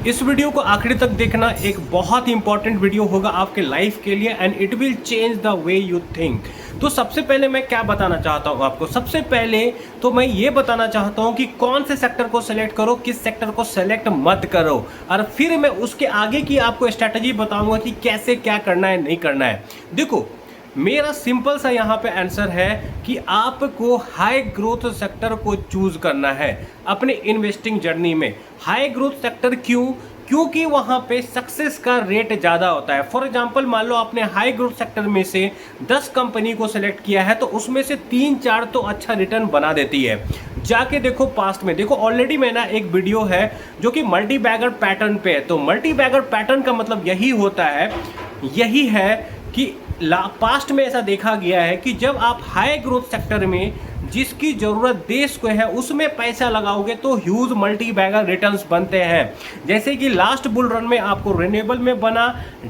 इस वीडियो को आखिरी तक देखना, एक बहुत ही इंपॉर्टेंट वीडियो होगा आपके लाइफ के लिए and it will change the way you think. तो सबसे पहले मैं क्या बताना चाहता हूँ आपको, सबसे पहले तो मैं ये बताना चाहता हूँ कि कौन से सेक्टर को सेलेक्ट करो, किस सेक्टर को सेलेक्ट मत करो, और फिर मैं उसके आगे की आपको स्ट्रैटेजी बताऊंगा कि कैसे क्या करना है नहीं करना है। देखो, मेरा सिंपल सा यहाँ पे आंसर है कि आपको हाई ग्रोथ सेक्टर को चूज करना है अपने इन्वेस्टिंग जर्नी में। हाई ग्रोथ सेक्टर क्यों? क्योंकि वहाँ पे सक्सेस का रेट ज़्यादा होता है। फॉर एग्जांपल, मान लो आपने हाई ग्रोथ सेक्टर में से 10 कंपनी को सिलेक्ट किया है, तो उसमें से 3-4 तो अच्छा रिटर्न बना देती है। जाके देखो पास्ट में, देखो ऑलरेडी मैंने एक वीडियो है जो कि मल्टी बैगर पैटर्न पे है। तो मल्टी बैगर पैटर्न का मतलब यही होता है, यही है कि पास्ट में ऐसा देखा गया है कि जब आप हाई ग्रोथ सेक्टर में जिसकी ज़रूरत देश को है उसमें पैसा लगाओगे तो ह्यूज मल्टी बैगर रिटर्न्स बनते हैं। जैसे कि लास्ट बुल रन में आपको रिन्यूएबल में बना,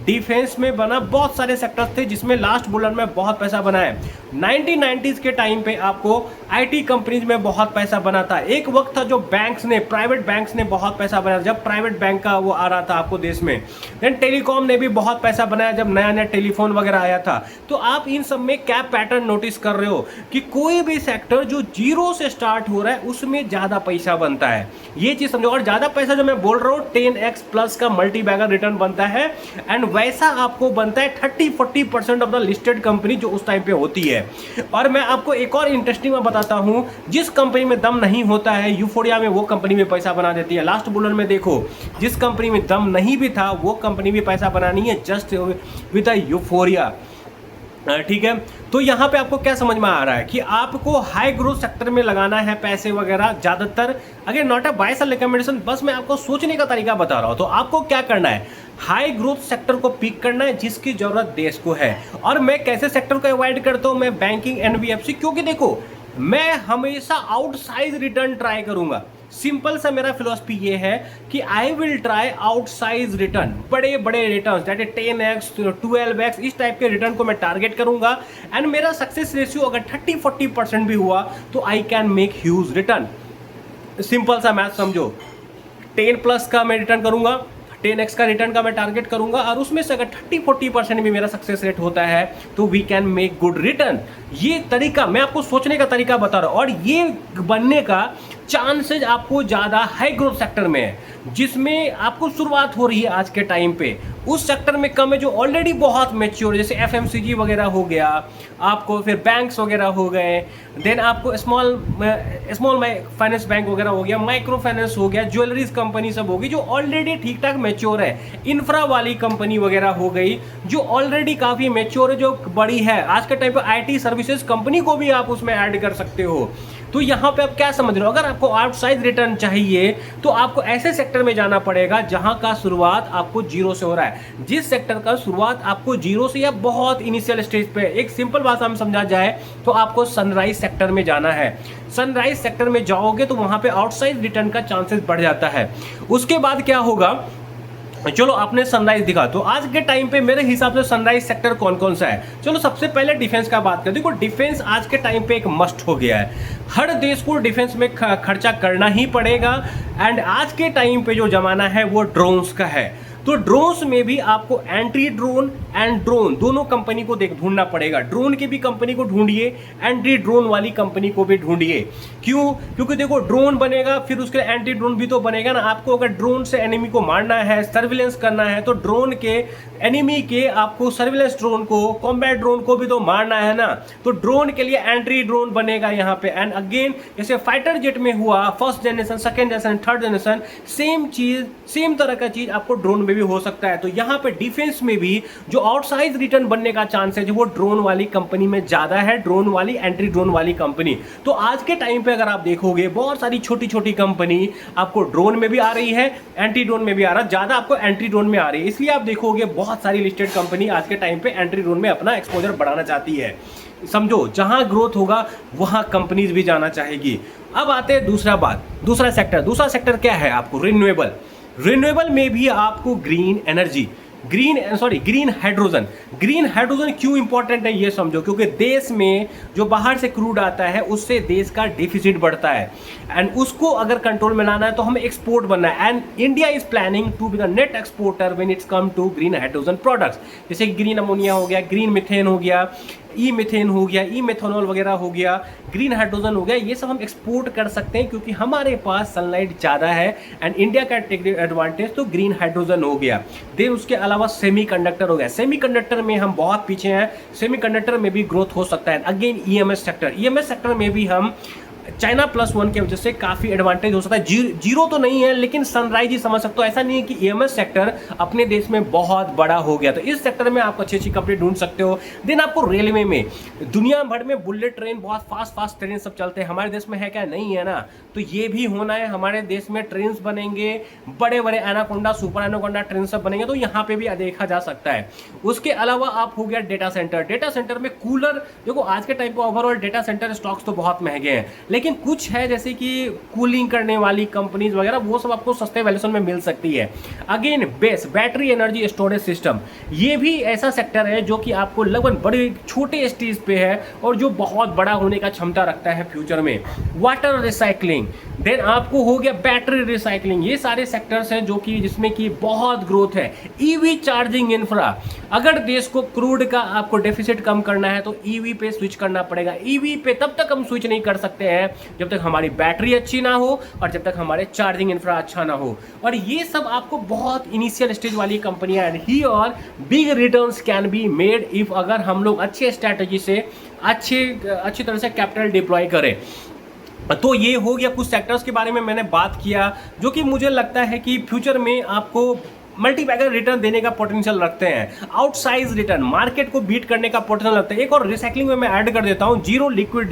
डिफेंस में बना, बहुत सारे सेक्टर्स थे जिसमें लास्ट बुल रन में बहुत पैसा बना है। 1990s के टाइम पे आपको आईटी कंपनीज में बहुत पैसा बना था। एक वक्त था जो बैंक्स ने, प्राइवेट बैंक्स ने बहुत पैसा बनाया, जब प्राइवेट बैंक का वो आ रहा था आपको देश में। देन टेलीकॉम ने भी बहुत पैसा बनाया जब नया नया टेलीफोन वगैरह आया था। तो आप इन सब में क्या पैटर्न नोटिस कर रहे हो कि कोई भी सेक्टर जो जीरो से स्टार्ट हो रहा है उसमें ज्यादा पैसा बनता है। ये चीज समझो। और ज्यादा पैसा जो मैं बोल रहा हूं 10x प्लस का मल्टी बैगर रिटर्न बनता है, एंड वैसा आपको बनता है 30-40% ऑफ द लिस्टेड कंपनी जो उस टाइम पे होती है। और मैं आपको एक और इंटरेस्टिंग बात बताता हूं, जिस कंपनी में दम नहीं होता है यूफोरिया में वो कंपनी में पैसा बना देती है। लास्ट बुलर में देखो, जिस कंपनी में दम नहीं भी था वो कंपनी भी पैसा बनानी है जस्ट विद अ यूफोरिया। ठीक है, तो यहाँ पे आपको क्या समझ में आ रहा है कि आपको हाई ग्रोथ सेक्टर में लगाना है पैसे वगैरह ज़्यादातर। अगर not a buy sell recommendation, बस मैं आपको सोचने का तरीका बता रहा हूँ। तो आपको क्या करना है, हाई ग्रोथ सेक्टर को पिक करना है जिसकी जरूरत देश को है। और मैं कैसे सेक्टर को अवॉइड करता हूँ, मैं बैंकिंग, एनबीएफसी, क्योंकि देखो मैं हमेशा आउटसाइज रिटर्न ट्राई करूंगा। सिंपल सा मेरा फिलॉसफी ये है कि आई विल ट्राई आउटसाइज रिटर्न, बड़े बड़े return that is 10x 12x, इस टाइप के रिटर्न को मैं टारगेट करूंगा। एंड मेरा सक्सेस रेशियो अगर 30-40% भी हुआ तो I can make huge return. Simple सा मैथ समझो, 10 प्लस का मैं रिटर्न करूंगा, 10x का रिटर्न का मैं टारगेट करूंगा, और उसमें से अगर 30-40% भी मेरा सक्सेस रेट होता है तो we can make good return. ये तरीका मैं आपको सोचने का तरीका बता रहा हूं, और ये बनने का चांसेज आपको ज़्यादा हाई ग्रोथ सेक्टर में है जिसमें आपको शुरुआत हो रही है आज के टाइम पे। उस सेक्टर में कम है जो ऑलरेडी बहुत मैच्योर, जैसे एफएमसीजी वगैरह हो गया आपको, फिर बैंक्स वगैरह हो गए, देन आपको स्मॉल फाइनेंस बैंक वगैरह हो गया, माइक्रो फाइनेंस हो गया, ज्वेलरीज कंपनी सब होगी जो ऑलरेडी ठीक ठाक मैच्योर है, इंफ्रा वाली कंपनी वगैरह हो गई जो ऑलरेडी काफ़ी मैच्योर है, जो बड़ी है। आज के टाइम पर आईटी सर्विसेज कंपनी को भी आप उसमें ऐड कर सकते हो। तो यहाँ पे आप क्या समझ रहे हो, अगर आपको आउटसाइड रिटर्न चाहिए तो आपको ऐसे सेक्टर में जाना पड़ेगा जहां का शुरुआत आपको जीरो से हो रहा है। जिस सेक्टर का शुरुआत आपको जीरो से या बहुत इनिशियल स्टेज पे, एक सिंपल भाषा में समझा जाए तो आपको सनराइज सेक्टर में जाना है। सनराइज सेक्टर में जाओगे तो वहां पे आउटसाइड रिटर्न का चांसेस बढ़ जाता है। उसके बाद क्या होगा, चलो आपने सनराइज दिखा, तो आज के टाइम पे मेरे हिसाब से सनराइज सेक्टर कौन कौन सा है। चलो सबसे पहले डिफेंस का बात करें। देखो डिफेंस आज के टाइम पे एक मस्ट हो गया है, हर देश को डिफेंस में खर्चा करना ही पड़ेगा। एंड आज के टाइम पे जो जमाना है वो ड्रोन्स का है, तो ड्रोन्स में भी आपको एंट्री ड्रोन एंड ड्रोन दोनों कंपनी को ढूंढना पड़ेगा। ड्रोन की भी कंपनी को ढूंढिए, एंट्री ड्रोन वाली कंपनी को भी ढूंढिए। क्यों? क्योंकि देखो ड्रोन बनेगा फिर उसके एंट्री ड्रोन भी तो बनेगा ना। आपको अगर ड्रोन से एनिमी को मारना है, सर्विलेंस करना है, तो ड्रोन के एनिमी के आपको सर्विलेंस ड्रोन को, कॉम्बैट ड्रोन को भी तो मारना है ना। तो ड्रोन के लिए एंट्री ड्रोन बनेगा यहाँ पे। एंड अगेन जैसे फाइटर जेट में हुआ, first generation, second generation, third generation, same चीज, सेम तरह का चीज आपको ड्रोन भी हो सकता है। तो यहाँ पे डिफेंस में भी जो आउटसाइड रिटर्न बनने का चांस है वो ड्रोन वाली कंपनी में ज्यादा है, ड्रोन वाली, एंट्री ड्रोन वाली कंपनी। तो आज के टाइम पे अगर आप देखोगे बहुत सारी छोटी छोटी कंपनी आपको ड्रोन में भी आ रही है, एंट्री ड्रोन में भी आ रहा है, ज्यादा आपको एंट्री ड्रोन में आ रही है। इसलिए आप देखोगे बहुत सारी लिस्टेड कंपनी आज के टाइम पे एंट्री ड्रोन में अपना एक्सपोजर बढ़ाना चाहती है। समझो जहां ग्रोथ होगा वहां कंपनीज भी जाना चाहेगी। अब आते हैं दूसरा सेक्टर क्या है आपको, रिन्यूएबल। रिन्यूएबल में भी आपको green energy, green hydrogen. Green hydrogen क्यों इंपॉर्टेंट है ये समझो, क्योंकि देश में जो बाहर से क्रूड आता है उससे देश का डिफिसिट बढ़ता है, एंड उसको अगर कंट्रोल में लाना है तो हमें एक्सपोर्ट बनना है, and India is planning to be the net exporter when it's come to green hydrogen products, जैसे ग्रीन अमोनिया हो गया, ग्रीन मिथेन हो गया, ई मिथेन हो गया, ई मेथनॉल वगैरह हो गया, ग्रीन हाइड्रोजन हो गया, ये सब हम एक्सपोर्ट कर सकते हैं क्योंकि हमारे पास सनलाइट ज़्यादा है एंड इंडिया का एडवांटेज तो ग्रीन हाइड्रोजन हो गया। देन उसके अलावा सेमीकंडक्टर हो गया, सेमीकंडक्टर में हम बहुत पीछे हैं, सेमीकंडक्टर में भी ग्रोथ हो सकता है। अगेन ईएमएस सेक्टर में भी हम चाइना +1 के वजह से काफ़ी एडवांटेज हो सकता है। जीरो तो नहीं है लेकिन सनराइज ही समझ सकते हो, ऐसा नहीं है कि ईएमएस सेक्टर अपने देश में बहुत बड़ा हो गया, तो इस सेक्टर में आप अच्छी अच्छी कंपनी ढूंढ सकते हो। देन आपको रेलवे में दुनिया भर में बुलेट ट्रेन, बहुत फास्ट ट्रेन सब चलते हैं, हमारे देश में है क्या? नहीं है ना, तो ये भी होना है, हमारे देश में ट्रेन बनेंगे, बड़े बड़े एनाकोंडा, सुपर एनाकोंडा ट्रेन सब बनेंगे, तो यहाँ पे भी देखा जा सकता है। उसके अलावा आप हो गया डेटा सेंटर में कूलर, देखो आज के टाइम पे ओवरऑल डेटा सेंटर स्टॉक्स तो बहुत महंगे हैं, लेकिन कुछ है जैसे कि कूलिंग करने वाली कंपनीज वगैरह, वो सब आपको सस्ते वैल्यूएशन में मिल सकती है। Again battery energy storage system, ये भी ऐसा सेक्टर है जो कि आपको लगभग बड़े छोटे स्टेज पे है और जो बहुत बड़ा होने का क्षमता रखता है फ्यूचर में। वाटर रिसाइकलिंग, देन आपको हो गया बैटरी रिसाइकलिंग, ये सारे सेक्टर्स हैं जो कि जिसमें कि बहुत ग्रोथ है। ईवी चार्जिंग इंफ्रा, अगर देश को क्रूड का आपको डेफिसिट कम करना है तो ईवी पे स्विच करना पड़ेगा। ईवी पे तब तक हम स्विच नहीं कर सकते हैं जब तक हमारी बैटरी अच्छी ना हो और जब तक हमारे चार्जिंग इंफ्रा अच्छा ना हो, और ये सब आपको बहुत इनिशियल स्टेज वाली कंपनियां हैं। ही और big returns can be made if, अगर हम लोग अच्छे स्ट्रैटेजी से अच्छी तरह से कैपिटल डिप्लॉय करें। तो ये हो गया कुछ सेक्टर्स के बारे में मैंने बात किया जो कि मुझे लगता है कि फ्यूचर में आपको मल्टीबैगर रिटर्न देने का पोटेंशियल रखते हैं, आउटसाइज रिटर्न, मार्केट को बीट करने का पोटेंशियल रखते हैं। एक और रिसाइकलिंग में मैं ऐड कर देता हूं, जीरो लिक्विड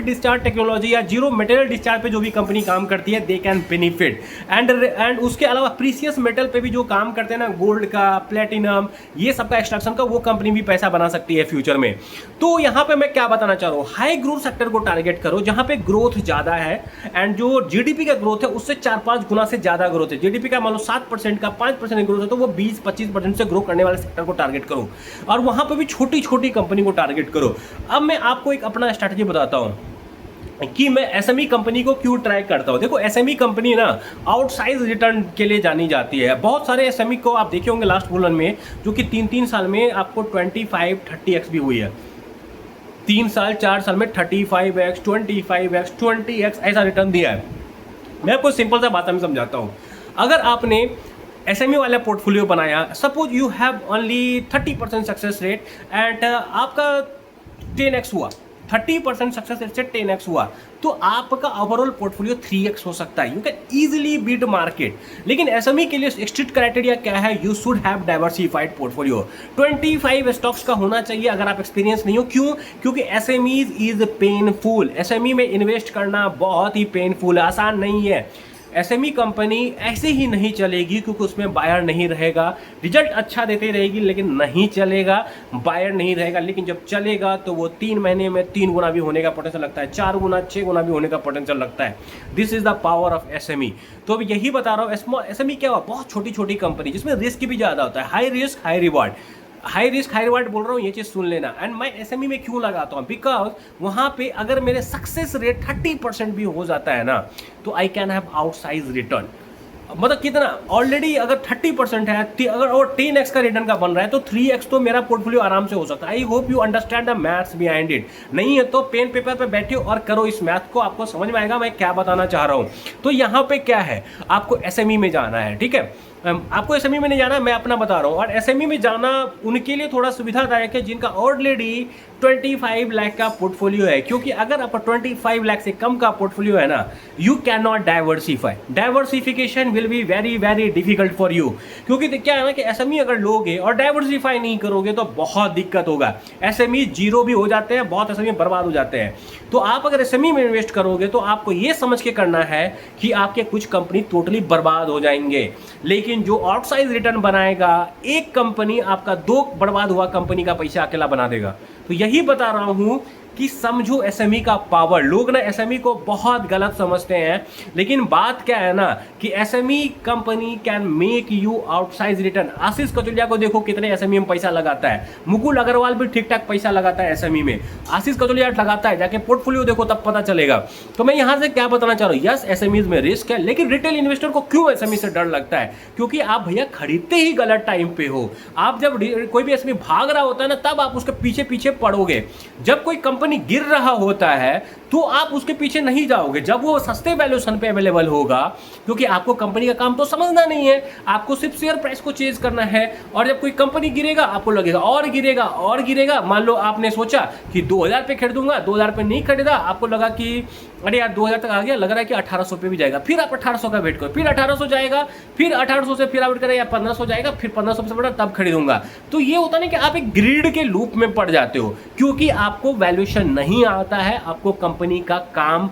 डिस्चार्ज टेक्नोलॉजी या जीरो मटेरियल डिस्चार्ज पे जो भी कंपनी काम करती है दे कैन बेनिफिट, एंड उसके अलावा प्रीसियस मेटल पे भी जो काम करते हैं ना, गोल्ड का, प्लेटिनम, ये सबका एक्सट्रैक्शन का, वो कंपनी भी पैसा बना सकती है फ्यूचर में। तो यहाँ पे मैं क्या बताना चाह रहा हूँ, हाई ग्रोथ सेक्टर को टारगेट करो जहाँ पे ग्रोथ ज़्यादा है एंड जो जीडीपी का ग्रोथ है उससे 4-5 गुना से ज़्यादा ग्रोथ है। जीडीपी का मान लो 7% का 5% ग्रोथ है तो वो 20-25% से ग्रो करने वाले सेक्टर को टारगेट करो और वहां पर भी छोटी छोटी कंपनी को टारगेट करो। अब मैं आपको एक अपना स्ट्रैटेजी बताता हूं कि मैं एसएमई कंपनी को क्यों ट्राई करता हूं। देखो एसएमई कंपनी ना आउटसाइज रिटर्न के लिए जानी जाती है। बहुत सारे एसएमई को आप देखे होंगे लास्ट बुलन में जो कि 3-3 साल में आपको 25-30x भी हुई है। 3 साल 4 साल में 35x 25x 20x ऐसा रिटर्न दिया है। मैं आपको सिंपल सा बात में समझाता हूं। अगर आपने एसएमई वाला पोर्टफोलियो बनाया, suppose you have only 30% success rate and आपका 10x हुआ, 30% सक्सेस रेट से 10x हुआ, तो आपका ओवरऑल पोर्टफोलियो 3x हो सकता है। You can easily beat market. लेकिन एसएमई के लिए स्ट्रिक्ट क्राइटेरिया क्या है, you should have diversified portfolio. 25 stocks का होना चाहिए अगर आप एक्सपीरियंस नहीं हो। क्यों? क्योंकि एसएमईज इज पेनफुल। एसएमई में इन्वेस्ट करना बहुत ही पेनफुल है, आसान नहीं है। एसएमई कंपनी ऐसे ही नहीं चलेगी क्योंकि उसमें बायर नहीं रहेगा। रिजल्ट अच्छा देते रहेगी लेकिन नहीं चलेगा, बायर नहीं रहेगा। लेकिन जब चलेगा तो वो 3 महीने में 3 गुना भी होने का पोटेंशियल लगता है, 4 गुना 6 गुना भी होने का पोटेंशियल लगता है। This is the power of SME. तो अब यही बता रहा हूँ, एसएमई क्या हुआ, बहुत छोटी छोटी कंपनी जिसमें रिस्क भी ज़्यादा होता है। High risk high reward, high risk high reward बोल रहा हूँ, ये चीज़ सुन लेना। एंड मैं एसएमई में क्यों लगाता हूँ, बिकॉज वहाँ पे अगर मेरे सक्सेस रेट 30% भी हो जाता है ना तो I can have outsize return. मतलब कितना, ऑलरेडी अगर 30% है अगर और 10x का रिटर्न का बन रहा है तो 3x तो मेरा पोर्टफोलियो आराम से हो सकता है। आई hope you understand the maths behind it. नहीं है तो पेन पेपर पे बैठिए और करो इस मैथ को, आपको समझ में आएगा मैं क्या बताना चाह रहा हूँ। तो यहाँ पे क्या है, आपको एसएमई में जाना है, ठीक है। आपको एसएमई में नहीं जाना, मैं अपना बता रहा हूँ। और एसएमई में जाना उनके लिए थोड़ा सुविधादायक है जिनका ऑलरेडी 25 लाख का पोर्टफोलियो है, क्योंकि अगर आपका 25 लाख से कम का पोर्टफोलियो है ना, you can not diversify. Diversification will be very very difficult for you. क्योंकि क्या है ना कि एसएमई अगर लोगे और डाइवर्सिफाई नहीं करोगे तो बहुत दिक्कत होगा। एसएमई जीरो भी हो जाते हैं, बहुत एसएमई बर्बाद हो जाते हैं। तो आप अगर एसएमई में इन्वेस्ट करोगे तो आपको ये समझ के करना है कि आपके कुछ कंपनी टोटली बर्बाद हो जाएंगे। लेकिन जो आउटसाइज रिटर्न बनाएगा, एक कंपनी आपका 2 बर्बाद हुआ कंपनी का पैसा अकेला बना देगा। तो यही बता रहा हूं कि समझो एसएमई का पावर। लोग ना एसएमई को बहुत गलत समझते हैं, लेकिन बात क्या है ना कि SME company can make you outsize return. Ashish Kacholia को देखो कितने एसएमई में पैसा लगाता है, मुकुल अग्रवाल भी ठीक ठाक पैसा लगाता है एसएमई में, आशीष कचोलिया लगाता है, जाके पोर्टफोलियो देखो तब पता चलेगा। तो मैं यहां से क्या बताना चाह रहा हूं, यस एसएमईज में रिस्क है, लेकिन रिटेल इन्वेस्टर को क्यों एसएमई से डर लगता है? क्योंकि आप भैया खरीदते ही गलत टाइम पे हो। आप जब कोई भी एसएमई भाग रहा होता है ना, तब आप उसके पीछे पीछे पड़ोगे। जब कोई कंपनी गिर रहा होता है तो आप उसके पीछे नहीं जाओगे, जब वो सस्ते वैल्यूएशन पे अवेलेबल होगा, क्योंकि आपको कंपनी का काम तो समझना नहीं है, आपको सिर्फ शेयर प्राइस को चेज करना है। और जब कोई कंपनी गिरेगा आपको लगेगा और गिरेगा और गिरेगा। मान लो आपने सोचा कि 2000 पे खरीदूंगा, 2000 पे नहीं खरीदा, आपको लगा कि अरे यार 2000 तक आ गया, लग रहा है कि 1800 पे भी जाएगा, फिर आप 1800 का वेट करो, फिर 1800 जाएगा, फिर 1800 से फिर आप वेट करें या 1500 जाएगा, फिर 1500 से बढ़ा तब खरीदूंगा। तो ये होता नहीं कि आप एक ग्रीड के लूप में पड़ जाते हो, क्योंकि आपको वैल्यूएशन नहीं आता है, आपको कंपनी का काम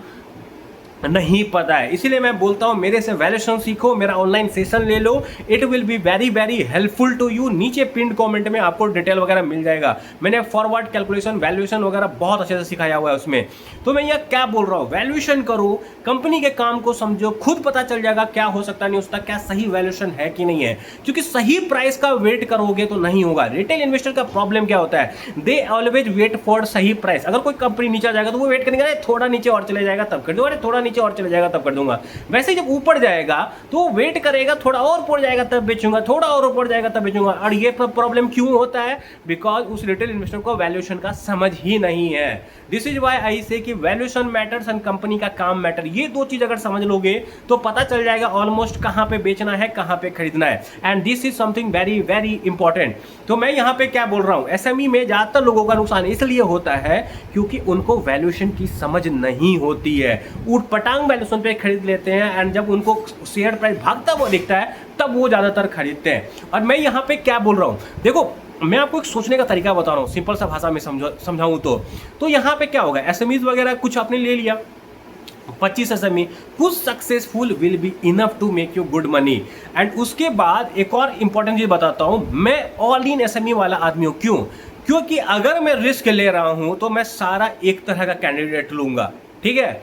नहीं पता है। इसीलिए मैं बोलता हूं मेरे से वैल्यूएशन सीखो, मेरा ऑनलाइन सेशन ले लो, it will be very very helpful to you. नीचे पिन कमेंट में आपको डिटेल वगैरह मिल जाएगा, मैंने फॉरवर्ड कैलकुलेशन वैल्यूएशन वगैरह बहुत अच्छे से सिखाया हुआ है उसमें। तो मैं यह क्या बोल रहा हूँ, वैल्यूएशन करो, कंपनी के काम को समझो, खुद पता चल जाएगा क्या हो सकता नहीं हो सकता, क्या सही वैल्यूएशन है कि नहीं है। क्योंकि सही प्राइस का वेट करोगे तो नहीं होगा। रिटेल इन्वेस्टर का प्रॉब्लम क्या होता है, दे ऑलवेज वेट फॉर सही प्राइस। अगर कोई कंपनी नीचे जाएगा तो वो वेट करेंगे, थोड़ा नीचे और चले जाएगा तब कर दो, अरे थोड़ा नीचे और चले जाएगा तब कर दूंगा। वैसे जब ऊपर जाएगा तो वेट करेगा, थोड़ा और ऊपर जाएगा तब बेचूंगा, थोड़ा और ऊपर जाएगा तब बेचूंगा। और ये प्रॉब्लम क्यों होता है, बिकॉज उस रिटेल इन्वेस्टर को वैल्यूएशन का समझ ही नहीं है। दिस इज व्हाई आई से कि वैल्यूएशन मैटर्स एंड कंपनी का काम मैटर। ये दो चीज अगर समझ लोगे तो पता चल जाएगा ऑलमोस्ट कहां पे बेचना है, कहां पे खरीदना है। And this is something very very important. तो मैं यहां पे क्या बोल रहा हूं, एसएमई में ज्यादातर लोगों का नुकसान इसलिए होता है क्योंकि उनको वैल्यूएशन की समझ नहीं होती है। ऊटपटांग वैल्यूएशन पे खरीद लेते हैं, एंड जब उनको शेयर प्राइस भागता हुआ दिखता है तब वो ज्यादातर खरीदते हैं। और मैं यहां पे क्या बोल रहा हूं, देखो मैं आपको एक सोचने का तरीका बता रहा हूं, सिंपल सा भाषा में समझाऊं तो यहां पे क्या होगा, एसएमईज वगैरह कुछ आपने ले लिया, 25 एसएमई, कुछ successful will be enough to make you good money. And उसके बाद एक और इंपॉर्टेंट चीज बताता हूं, मैं ऑल इन एसएमई वाला आदमी हूं। क्यों? क्योंकि अगर मैं रिस्क ले रहा हूं तो मैं सारा एक तरह का कैंडिडेट लूंगा, ठीक है।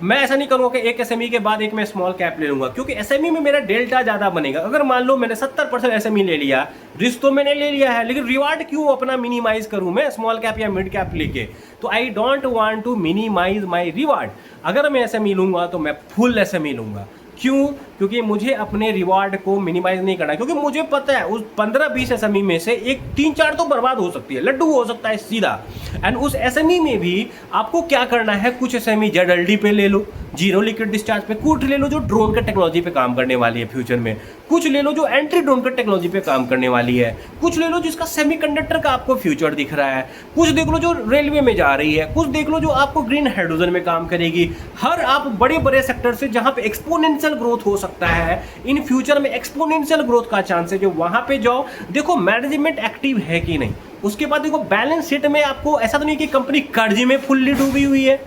मैं ऐसा नहीं करूंगा कि एक एसएमई के बाद एक मैं स्मॉल कैप ले लूंगा, क्योंकि एसएमई में मेरा डेल्टा ज्यादा बनेगा। अगर मान लो मैंने 70% एसएमई ले लिया, रिस्क तो मैंने ले लिया है, लेकिन रिवार्ड क्यों अपना मिनिमाइज करूं मैं स्मॉल कैप या मिड कैप लेके? तो I don't want to minimise my reward. अगर मैं एसएमई लूंगा तो मैं फुल एसएमई लूंगा। क्यों? क्योंकि मुझे अपने रिवार्ड को मिनिमाइज नहीं करना, क्योंकि मुझे पता है उस 15-20 एसएमई में से एक 3-4 तो बर्बाद हो सकती है, लड्डू हो सकता है सीधा। एंड उस एसएमई में भी आपको क्या करना है, कुछ एसएमई जेडएलडी पे ले लो, जीरो लिक्विड डिस्चार्ज पे, कुछ ले लो जो ड्रोन के टेक्नोलॉजी पे काम करने वाली है फ्यूचर में, कुछ ले लो जो एंटी ड्रोन के टेक्नोलॉजी पे काम करने वाली है, कुछ ले लो जिसका सेमीकंडक्टर का आपको फ्यूचर दिख रहा है, कुछ देख लो जो रेलवे में जा रही है, कुछ देख लो जो आपको ग्रीन हाइड्रोजन में काम करेगी। हर आप बड़े बड़े सेक्टर से जहां पे एक्सपोनेंशियल ग्रोथ हो सकता है, इन फ्यूचर में एक्सपोनेंशियल ग्रोथ का चांस है, जो वहां पे जाओ। देखो मैनेजमेंट एक्टिव है कि नहीं, उसके बाद देखो बैलेंस शीट में आपको ऐसा तो नहीं कि कंपनी कर्ज में फुल्ली डूबी हुई है,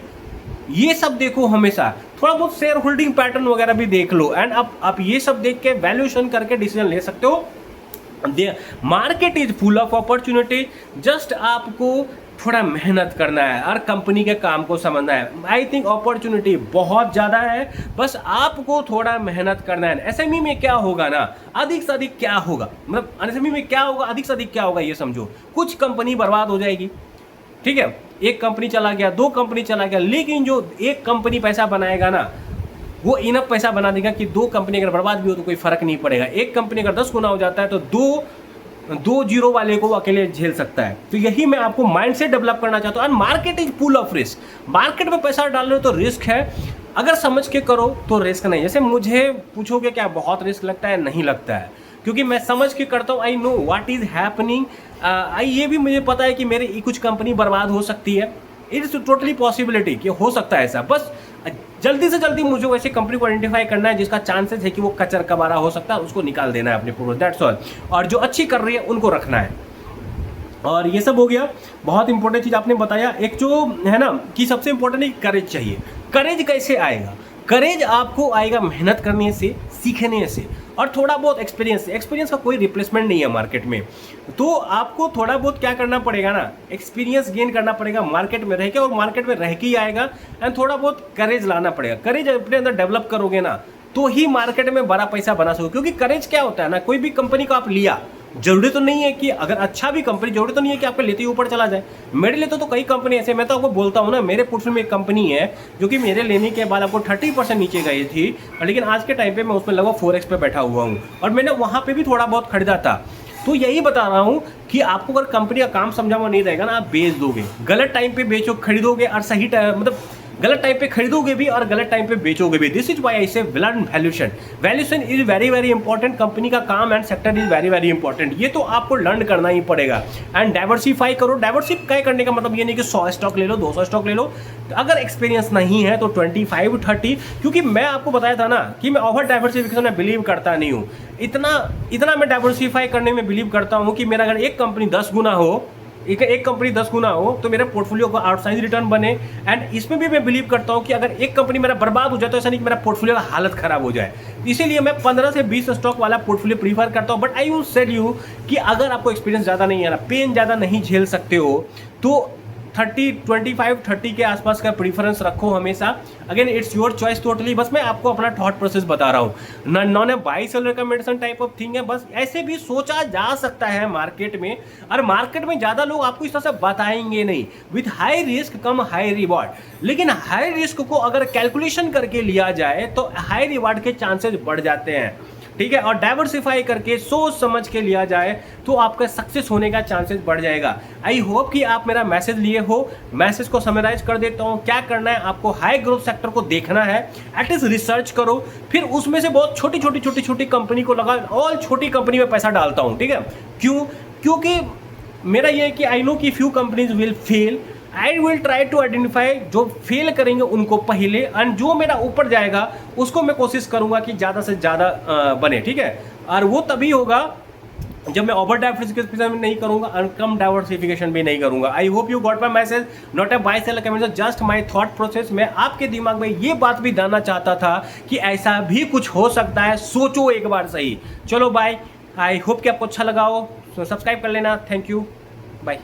ये सब देखो हमेशा। थोड़ा बहुत शेयर होल्डिंग पैटर्न वगैरह भी देख लो, एंड आप ये सब देख के वैल्यूएशन करके डिसीजन ले सकते हो। Market is full of opportunity, just आपको थोड़ा मेहनत करना है और कंपनी के काम को समझना है। आई थिंक अपॉर्चुनिटी बहुत ज़्यादा है, बस आपको थोड़ा मेहनत करना है। एसएमई में क्या होगा ना, अधिक से अधिक क्या होगा, मतलब एसएमई में क्या होगा, अधिक से अधिक क्या होगा ये समझो। कुछ कंपनी बर्बाद हो जाएगी, ठीक है, एक कंपनी चला गया, दो कंपनी चला गया, लेकिन जो एक कंपनी पैसा बनाएगा ना, वो इनफ पैसा बना देगा कि दो कंपनी अगर बर्बाद भी हो तो कोई फर्क नहीं पड़ेगा। एक कंपनी अगर 10 गुना हो जाता है तो दो जीरो वाले को वो अकेले झेल सकता है। तो यही मैं आपको माइंडसेट डेवलप करना चाहता हूँ। And market is full of risk, market में पैसा डाल रहे हो तो रिस्क है, अगर समझ के करो तो रिस्क नहीं। जैसे मुझे पूछोगे क्या बहुत रिस्क लगता है, नहीं लगता है, क्योंकि मैं समझ के करता हूँ। I know what is happening. ये भी मुझे पता है कि मेरी कुछ कंपनी बर्बाद हो सकती है, इट इज टोटली पॉसिबिलिटी कि हो सकता है ऐसा। बस जल्दी से जल्दी मुझे वैसे कंपनी को आइडेंटिफाई करना है जिसका चांसेस है कि वो कचर कबारा हो सकता है, उसको निकाल देना है अपने पूर्वज, दैट्स ऑल। और जो अच्छी कर रही है उनको रखना है। और ये सब हो गया। बहुत इंपॉर्टेंट चीज़ आपने बताया, एक जो है ना कि सबसे इंपॉर्टेंट है करेज चाहिए। करेज कैसे आएगा? करेज आपको आएगा मेहनत करने से, सीखने से। और थोड़ा बहुत एक्सपीरियंस का कोई रिप्लेसमेंट नहीं है मार्केट में। तो आपको थोड़ा बहुत क्या करना पड़ेगा ना, एक्सपीरियंस गेन करना पड़ेगा मार्केट में रह के, और मार्केट में रह के ही आएगा। एंड थोड़ा बहुत करेज लाना पड़ेगा। करेज अपने अंदर डेवलप करोगे ना तो ही मार्केट में बड़ा पैसा बना सकोगे। क्योंकि करेज क्या होता है ना, कोई भी कंपनी को आप लिया, जरूरी तो नहीं है कि अगर अच्छा भी कंपनी, जरूरी तो नहीं है कि आपके लेते ही ऊपर चला जाए। मेरे लिए तो कई कंपनी ऐसे, मैं तो आपको बोलता हूँ ना, मेरे पोर्टफोलियो में एक कंपनी है जो कि मेरे लेने के बाद आपको 30% नीचे गई थी, लेकिन आज के टाइम पे मैं उसमें लगभग 4x पे बैठा हुआ हूँ, और मैंने वहाँ पे भी थोड़ा बहुत खरीदा था। तो यही बता रहा हूँ कि आपको अगर कंपनी का काम समझा हुआ नहीं रहेगा ना, आप बेच दोगे, गलत टाइम पे बेचो, खरीदोगे, और सही टाइम मतलब गलत टाइम पे खरीदोगे भी और गलत टाइम पे बेचोगे भी। दिस इज वाई आई से valuation is very very important. Company का काम and sector is very very important. ये तो आपको लर्न करना ही पड़ेगा। एंड डाइवर्सिफाई करो। डाइवर्सिफाई करने का मतलब ये नहीं कि 100 स्टॉक ले लो, 200 स्टॉक ले लो। अगर एक्सपीरियंस नहीं है तो 25-30, क्योंकि मैं आपको बताया था ना कि मैं ओवर डाइवर्सिफिकेशन में बिलीव करता नहीं हूँ। इतना मैं डाइवर्सिफाई करने में बिलीव करता हूँ कि मेरा अगर एक कंपनी 10 गुना हो, एक कंपनी 10 गुना हो, तो मेरे पोर्टफोलियो को आउटसाइज रिटर्न बने। एंड इसमें भी मैं बिलीव करता हूँ कि अगर एक कंपनी मेरा बर्बाद हो जाए तो ऐसा नहीं कि मेरा पोर्टफोलियो का हालत खराब हो जाए। इसीलिए मैं 15 से 20 स्टॉक वाला पोर्टफोलियो प्रीफर करता हूँ। But I will said you कि अगर आपको एक्सपीरियंस ज़्यादा नहीं है ना, पेन ज़्यादा नहीं झेल सकते हो, तो 25-30 के आसपास का प्रीफरेंस रखो हमेशा। Again it's your choice totally. बस मैं आपको अपना थॉट प्रोसेस बता रहा हूँ, non A by cell recommendation type of thing है। बस ऐसे भी सोचा जा सकता है मार्केट में, और मार्केट में ज़्यादा लोग आपको इस तरह से बताएंगे नहीं। With high risk come high reward. लेकिन हाई रिस्क को अगर कैलकुलेशन करके लिया जाए तो हाई रिवॉर्ड के चांसेस बढ़ जाते हैं, ठीक है। और डाइवर्सिफाई करके सोच समझ के लिया जाए तो आपका सक्सेस होने का चांसेस बढ़ जाएगा। आई होप कि आप मेरा मैसेज लिए हो। मैसेज को समराइज कर देता हूँ। क्या करना है आपको, हाई ग्रोथ सेक्टर को देखना है, एटलीस्ट रिसर्च करो, फिर उसमें से बहुत छोटी कंपनी को लगा, ऑल छोटी कंपनी में पैसा डालता हूँ, ठीक है। क्योंकि मेरा ये है कि आई नो कि few companies will fail. I will try to identify जो फेल करेंगे उनको पहले, एंड जो मेरा ऊपर जाएगा उसको मैं कोशिश करूंगा कि ज़्यादा से ज़्यादा बने, ठीक है। और वो तभी होगा जब मैं ओवर डाइवर्सिफिकेशन नहीं करूंगा और कम डाइवर्सिफिकेशन भी नहीं करूंगा। I hope you got my message. Not a buy sell recommendation, just my thought process. मैं आपके दिमाग में ये बात भी डालना चाहता था कि ऐसा भी कुछ हो सकता है, सोचो एक बार सही। चलो बाय। आई होप कि आपको अच्छा लगा हो, सब्सक्राइब कर लेना। Thank you, bye.